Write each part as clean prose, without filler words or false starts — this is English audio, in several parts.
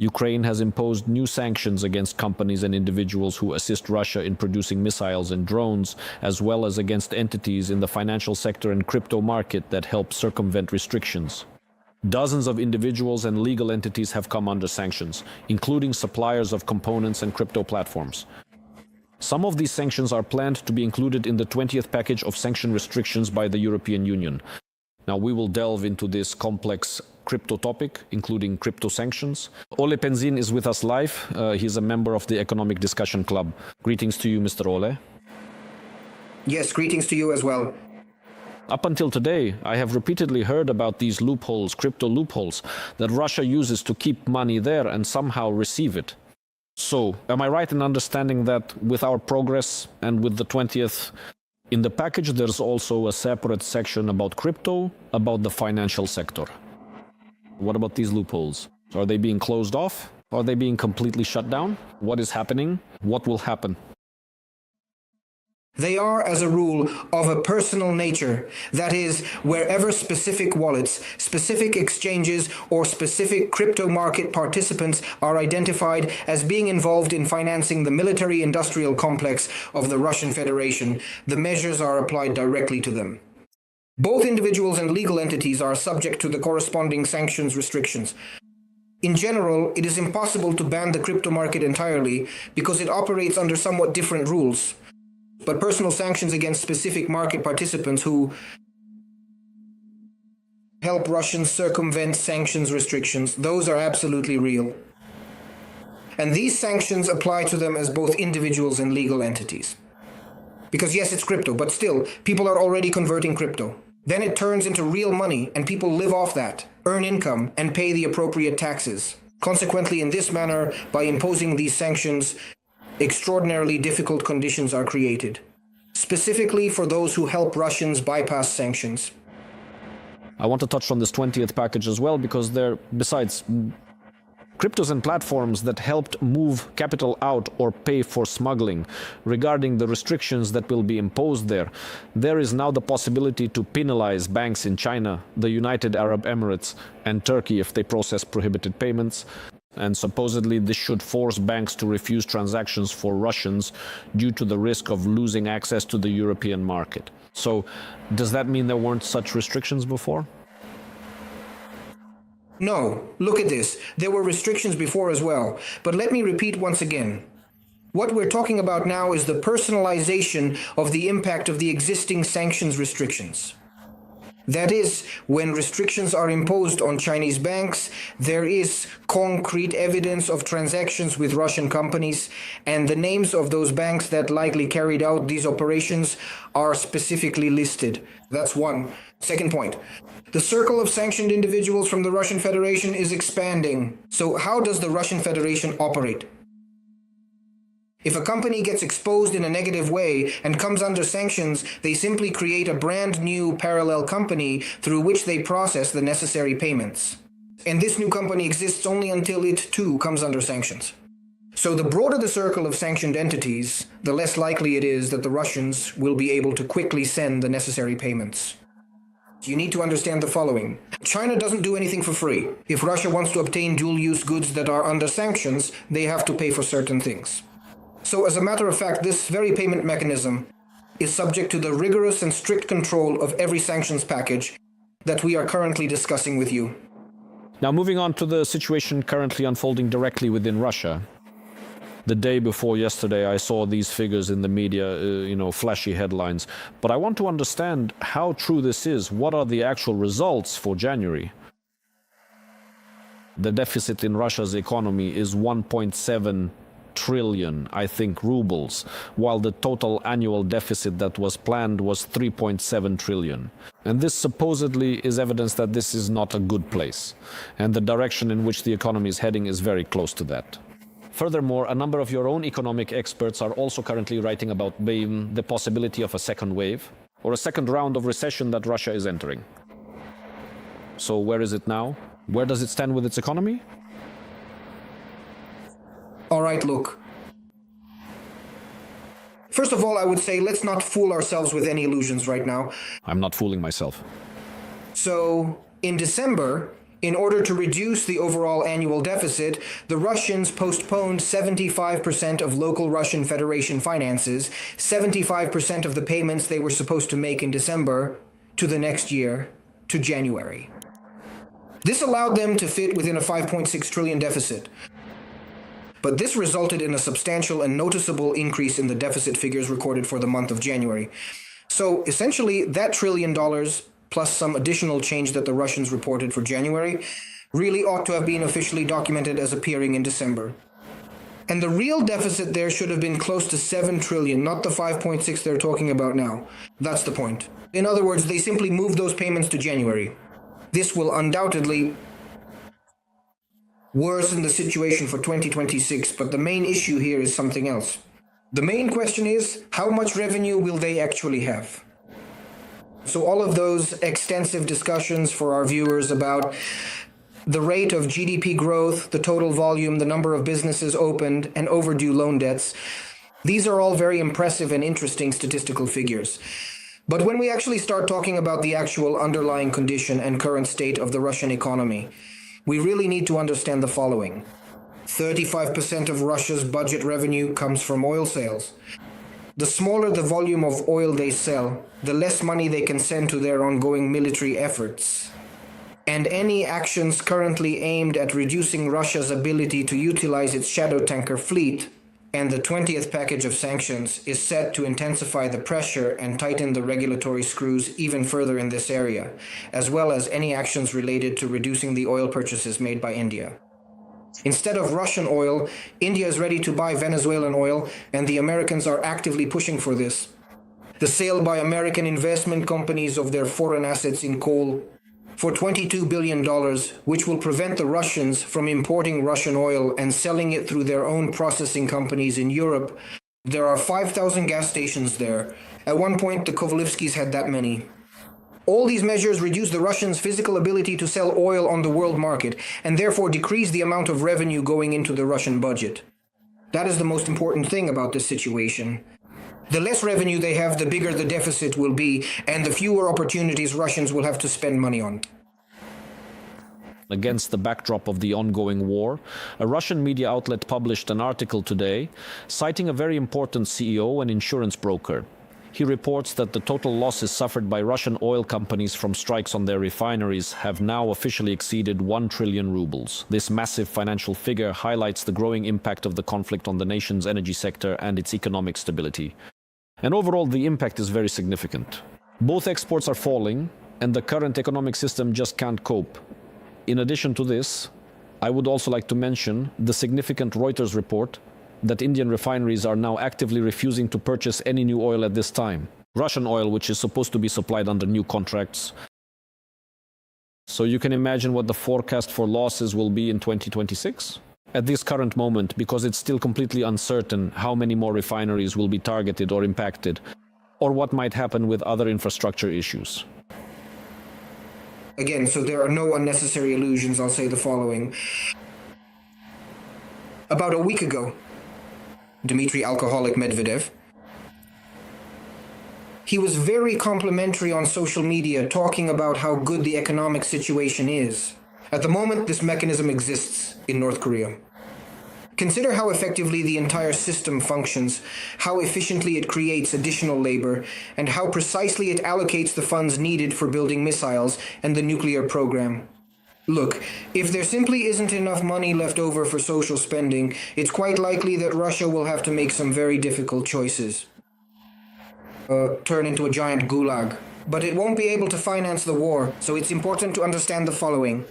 Ukraine has imposed new sanctions against companies and individuals who assist Russia in producing missiles and drones, as well as against entities in the financial sector and crypto market that help circumvent restrictions. Dozens of individuals and legal entities have come under sanctions, including suppliers of components and crypto platforms. Some of these sanctions are planned to be included in the 20th package of sanction restrictions by the European Union. Now, we will delve into this complex crypto topic, including crypto sanctions. Oleh Pendzyn is with us live. He's a member of the Economic Discussion Club. Greetings to you, Mr. Oleh. Yes, greetings to you as well. Up until today, I have repeatedly heard about these loopholes, crypto loopholes, that Russia uses to keep money there and somehow receive it. So, am I right in understanding that with our progress and with the 20th in the package, there's also a separate section about crypto, about the financial sector? What about these loopholes? Are they being closed off? Are they being completely shut down? What is happening? What will happen? They are, as a rule, of a personal nature. That is, wherever specific wallets, specific exchanges, or specific crypto market participants are identified as being involved in financing the military-industrial complex of the Russian Federation, the measures are applied directly to them. Both individuals and legal entities are subject to the corresponding sanctions restrictions. In general, it is impossible to ban the crypto market entirely because it operates under somewhat different rules. But personal sanctions against specific market participants who help Russians circumvent sanctions restrictions, those are absolutely real. And these sanctions apply to them as both individuals and legal entities. Because yes, it's crypto, but still, people are already converting crypto. Then it turns into real money and people live off that, earn income, and pay the appropriate taxes. Consequently, in this manner, by imposing these sanctions, extraordinarily difficult conditions are created, specifically for those who help Russians bypass sanctions. I want to touch on this 20th package as well, because besides cryptos and platforms that helped move capital out or pay for smuggling, regarding the restrictions that will be imposed there is now the possibility to penalize banks in China, the United Arab Emirates, and Turkey if they process prohibited payments. And supposedly this should force banks to refuse transactions for Russians due to the risk of losing access to the European market. So, does that mean there weren't such restrictions before? No, look at this. There were restrictions before as well. But let me repeat once again. What we're talking about now is the personalization of the impact of the existing sanctions restrictions. That is, when restrictions are imposed on Chinese banks, there is concrete evidence of transactions with Russian companies, and the names of those banks that likely carried out these operations are specifically listed. That's one. Second point. The circle of sanctioned individuals from the Russian Federation is expanding. So how does the Russian Federation operate? If a company gets exposed in a negative way and comes under sanctions, they simply create a brand new parallel company through which they process the necessary payments. And this new company exists only until it too comes under sanctions. So the broader the circle of sanctioned entities, the less likely it is that the Russians will be able to quickly send the necessary payments. You need to understand the following. China doesn't do anything for free. If Russia wants to obtain dual-use goods that are under sanctions, they have to pay for certain things. So as a matter of fact, this very payment mechanism is subject to the rigorous and strict control of every sanctions package that we are currently discussing with you. Now, moving on to the situation currently unfolding directly within Russia. The day before yesterday, I saw these figures in the media, flashy headlines. But I want to understand how true this is. What are the actual results for January? The deficit in Russia's economy is 1.7 trillion, I think, rubles, while the total annual deficit that was planned was 3.7 trillion. And this supposedly is evidence that this is not a good place, and the direction in which the economy is heading is very close to that. Furthermore, a number of your own economic experts are also currently writing about the possibility of a second wave, or a second round of recession that Russia is entering. So where is it now? Where does it stand with its economy? All right, look. First of all, I would say let's not fool ourselves with any illusions right now. I'm not fooling myself. So, in December, In order to reduce the overall annual deficit, the Russians postponed 75% of local Russian Federation finances, 75% of the payments they were supposed to make in December, to the next year, to January. This allowed them to fit within a 5.6 trillion deficit. But this resulted in a substantial and noticeable increase in the deficit figures recorded for the month of January. So essentially, that $1 trillion plus some additional change that the Russians reported for January, really ought to have been officially documented as appearing in December. And the real deficit there should have been close to 7 trillion, not the 5.6 they're talking about now. That's the point. In other words, they simply moved those payments to January. This will undoubtedly worsen the situation for 2026, but the main issue here is something else. The main question is, how much revenue will they actually have? So all of those extensive discussions for our viewers about the rate of GDP growth, the total volume, the number of businesses opened, and overdue loan debts, these are all very impressive and interesting statistical figures. But when we actually start talking about the actual underlying condition and current state of the Russian economy, we really need to understand the following. 35% of Russia's budget revenue comes from oil sales. The smaller the volume of oil they sell, the less money they can send to their ongoing military efforts. And any actions currently aimed at reducing Russia's ability to utilize its shadow tanker fleet, and the 20th package of sanctions is set to intensify the pressure and tighten the regulatory screws even further in this area, as well as any actions related to reducing the oil purchases made by India. Instead of Russian oil, India is ready to buy Venezuelan oil, and the Americans are actively pushing for this. The sale by American investment companies of their foreign assets in coal for $22 billion, which will prevent the Russians from importing Russian oil and selling it through their own processing companies in Europe. There are 5,000 gas stations there. At one point, the Kovalevskis had that many. All these measures reduce the Russians' physical ability to sell oil on the world market, and therefore decrease the amount of revenue going into the Russian budget. That is the most important thing about this situation. The less revenue they have, the bigger the deficit will be, and the fewer opportunities Russians will have to spend money on. Against the backdrop of the ongoing war, a Russian media outlet published an article today citing a very important CEO and insurance broker. He reports that the total losses suffered by Russian oil companies from strikes on their refineries have now officially exceeded 1 trillion rubles. This massive financial figure highlights the growing impact of the conflict on the nation's energy sector and its economic stability. And overall, the impact is very significant. Both exports are falling, and the current economic system just can't cope. In addition to this, I would also like to mention the significant Reuters report that Indian refineries are now actively refusing to purchase any new oil at this time. Russian oil, which is supposed to be supplied under new contracts. So you can imagine what the forecast for losses will be in 2026? At this current moment, because it's still completely uncertain how many more refineries will be targeted or impacted, or what might happen with other infrastructure issues. Again, so there are no unnecessary illusions. I'll say the following. About a week ago, Dmitry Alcoholic Medvedev, he was very complimentary on social media, talking about how good the economic situation is. At the moment, this mechanism exists in North Korea. Consider how effectively the entire system functions, how efficiently it creates additional labor, and how precisely it allocates the funds needed for building missiles and the nuclear program. Look, if there simply isn't enough money left over for social spending, it's quite likely that Russia will have to make some very difficult choices. Turn into a giant gulag. But it won't be able to finance the war, so it's important to understand the following.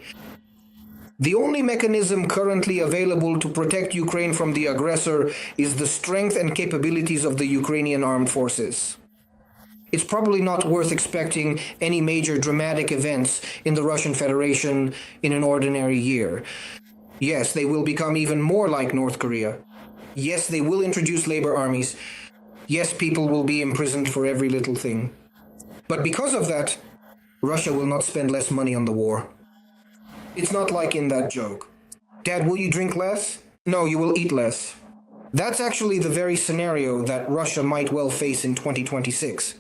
The only mechanism currently available to protect Ukraine from the aggressor is the strength and capabilities of the Ukrainian armed forces. It's probably not worth expecting any major dramatic events in the Russian Federation in an ordinary year. Yes, they will become even more like North Korea. Yes, they will introduce labor armies. Yes, people will be imprisoned for every little thing. But because of that, Russia will not spend less money on the war. It's not like in that joke. Dad, will you drink less? No, you will eat less. That's actually the very scenario that Russia might well face in 2026.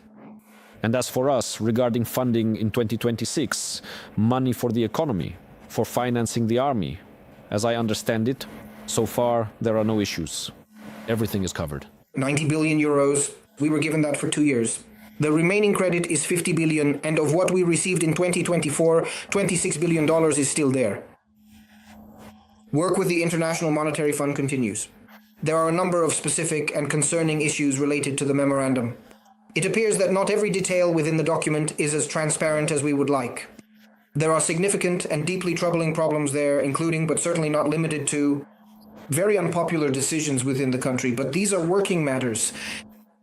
And as for us, regarding funding in 2026, money for the economy, for financing the army. As I understand it, so far there are no issues. Everything is covered. 90 billion euros. We were given that for 2 years. The remaining credit is 50 billion, and of what we received in 2024, $26 billion is still there. Work with the International Monetary Fund continues. There are a number of specific and concerning issues related to the memorandum. It appears that not every detail within the document is as transparent as we would like. There are significant and deeply troubling problems there, including, but certainly not limited to, very unpopular decisions within the country, but these are working matters.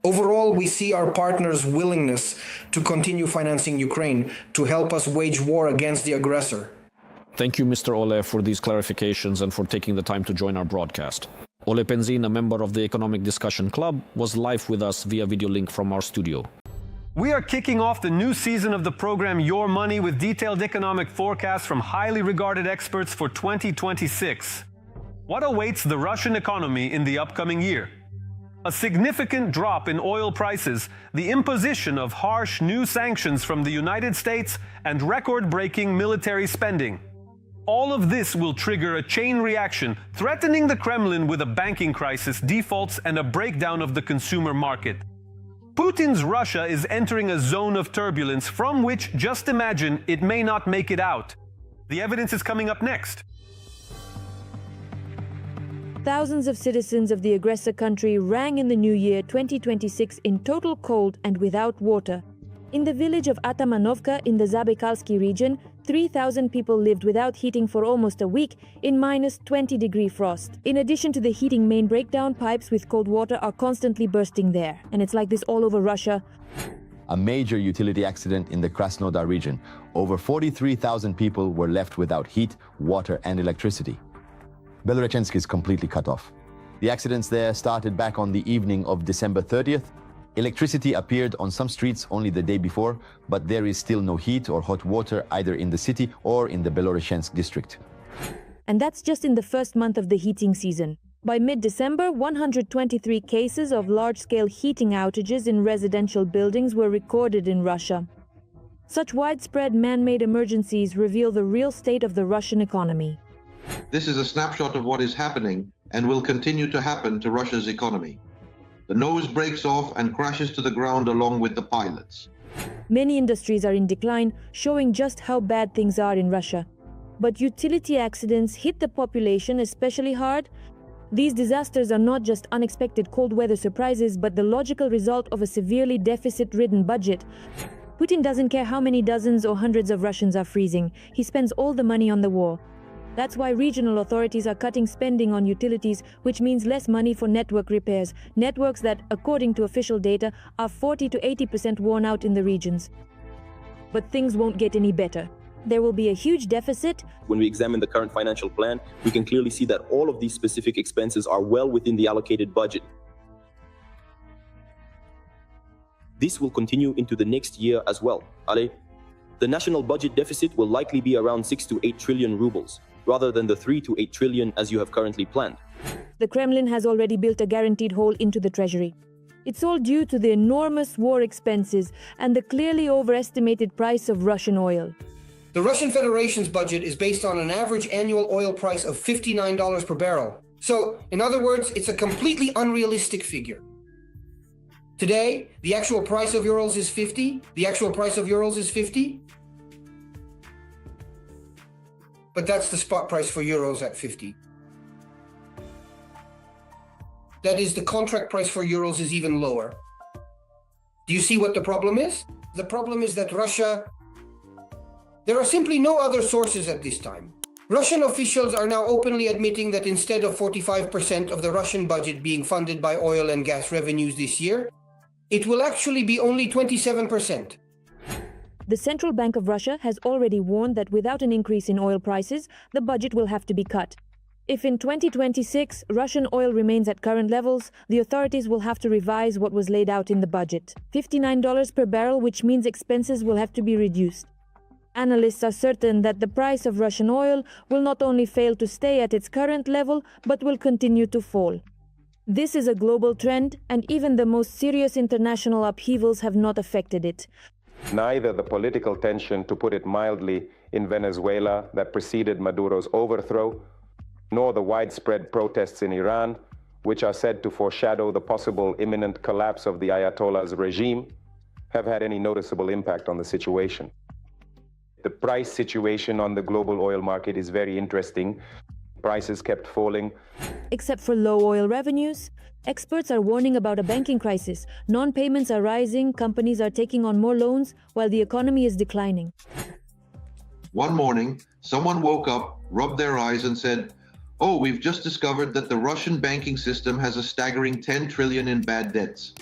Overall, we see our partners' willingness to continue financing Ukraine to help us wage war against the aggressor. Thank you, Mr. Oleh, for these clarifications and for taking the time to join our broadcast. Oleh Pendzyn, a member of the Economic Discussion Club, was live with us via video link from our studio. We are kicking off the new season of the program Your Money with detailed economic forecasts from highly regarded experts for 2026. What awaits the Russian economy in the upcoming year? A significant drop in oil prices, the imposition of harsh new sanctions from the United States, and record-breaking military spending. All of this will trigger a chain reaction, threatening the Kremlin with a banking crisis, defaults, and a breakdown of the consumer market. Putin's Russia is entering a zone of turbulence from which, just imagine, it may not make it out. The evidence is coming up next. Thousands of citizens of the aggressor country rang in the new year 2026 in total cold and without water. In the village of Atamanovka in the Zabaykalsky region, 3,000 people lived without heating for almost a week in minus 20-degree frost. In addition to the heating main breakdown, pipes with cold water are constantly bursting there. And it's like this all over Russia. A major utility accident in the Krasnodar region. Over 43,000 people were left without heat, water and electricity. Belorechensky is completely cut off. The accidents there started back on the evening of December 30th. Electricity appeared on some streets only the day before, but there is still no heat or hot water either in the city or in the Belorechensk district. And that's just in the first month of the heating season. By mid-December, 123 cases of large-scale heating outages in residential buildings were recorded in Russia. Such widespread man-made emergencies reveal the real state of the Russian economy. This is a snapshot of what is happening and will continue to happen to Russia's economy. The nose breaks off and crashes to the ground along with the pilots. Many industries are in decline, showing just how bad things are in Russia. But utility accidents hit the population especially hard. These disasters are not just unexpected cold weather surprises, but the logical result of a severely deficit-ridden budget. Putin doesn't care how many dozens or hundreds of Russians are freezing. He spends all the money on the war. That's why regional authorities are cutting spending on utilities, which means less money for network repairs. Networks that, according to official data, are 40 to 80% worn out in the regions. But things won't get any better. There will be a huge deficit. When we examine the current financial plan, we can clearly see that all of these specific expenses are well within the allocated budget. This will continue into the next year as well. Ale, the national budget deficit will likely be around 6 to 8 trillion rubles, rather than the 3 to 8 trillion as you have currently planned. The Kremlin has already built a guaranteed hole into the treasury. It's all due to the enormous war expenses and the clearly overestimated price of Russian oil. The Russian Federation's budget is based on an average annual oil price of $59 per barrel. So, in other words, it's a completely unrealistic figure. Today, the actual price of euros is 50. The actual price of euros is 50. But that's the spot price for euros at 50. That is, the contract price for euros is even lower. Do you see what the problem is? The problem is that there are simply no other sources at this time. Russian officials are now openly admitting that instead of 45% of the Russian budget being funded by oil and gas revenues this year, it will actually be only 27%. The Central Bank of Russia has already warned that without an increase in oil prices, the budget will have to be cut. If in 2026 Russian oil remains at current levels, the authorities will have to revise what was laid out in the budget. $59 per barrel, which means expenses will have to be reduced. Analysts are certain that the price of Russian oil will not only fail to stay at its current level, but will continue to fall. This is a global trend, and even the most serious international upheavals have not affected it. Neither the political tension, to put it mildly, in Venezuela that preceded Maduro's overthrow, nor the widespread protests in Iran, which are said to foreshadow the possible imminent collapse of the Ayatollah's regime, have had any noticeable impact on the situation. The price situation on the global oil market is very interesting. Prices kept falling. Except for low oil revenues, experts are warning about a banking crisis. Non-payments are rising, companies are taking on more loans, while the economy is declining. One morning, someone woke up, rubbed their eyes and said, "Oh, we've just discovered that the Russian banking system has a staggering 10 trillion in bad debts."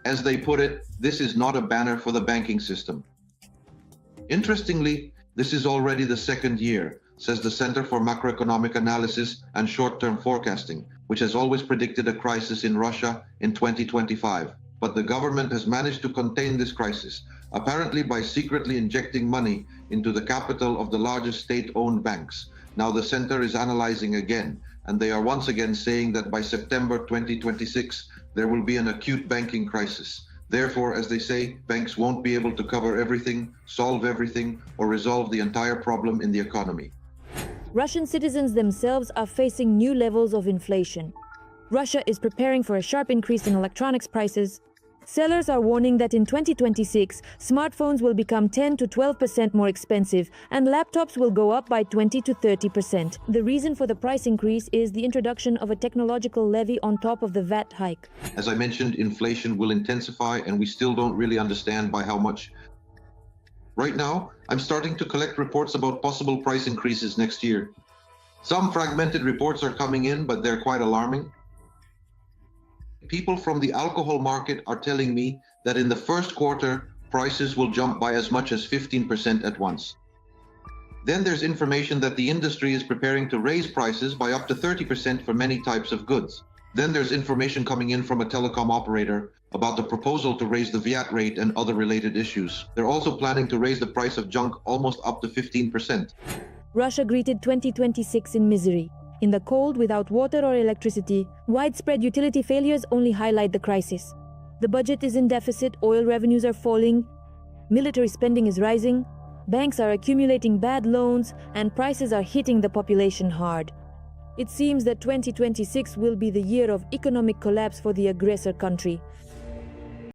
As they put it, this is not a banner for the banking system. Interestingly, this is already the second year, says the Center for Macroeconomic Analysis and Short-Term Forecasting, which has always predicted a crisis in Russia in 2025. But the government has managed to contain this crisis, apparently by secretly injecting money into the capital of the largest state-owned banks. Now the center is analyzing again, and they are once again saying that by September 2026, there will be an acute banking crisis. Therefore, as they say, banks won't be able to cover everything, solve everything, or resolve the entire problem in the economy. Russian citizens themselves are facing new levels of inflation. Russia is preparing for a sharp increase in electronics prices. Sellers are warning that in 2026, smartphones will become 10 to 12% more expensive and laptops will go up by 20 to 30%. The reason for the price increase is the introduction of a technological levy on top of the VAT hike. As I mentioned, inflation will intensify and we still don't really understand by how much. Right now, I'm starting to collect reports about possible price increases next year. Some fragmented reports are coming in, but they're quite alarming. People from the alcohol market are telling me that in the first quarter, prices will jump by as much as 15% at once. Then there's information that the industry is preparing to raise prices by up to 30% for many types of goods. Then there's information coming in from a telecom operator about the proposal to raise the VAT rate and other related issues. They're also planning to raise the price of junk almost up to 15%. Russia greeted 2026 in misery. In the cold, without water or electricity, widespread utility failures only highlight the crisis. The budget is in deficit, oil revenues are falling, military spending is rising, banks are accumulating bad loans, and prices are hitting the population hard. It seems that 2026 will be the year of economic collapse for the aggressor country.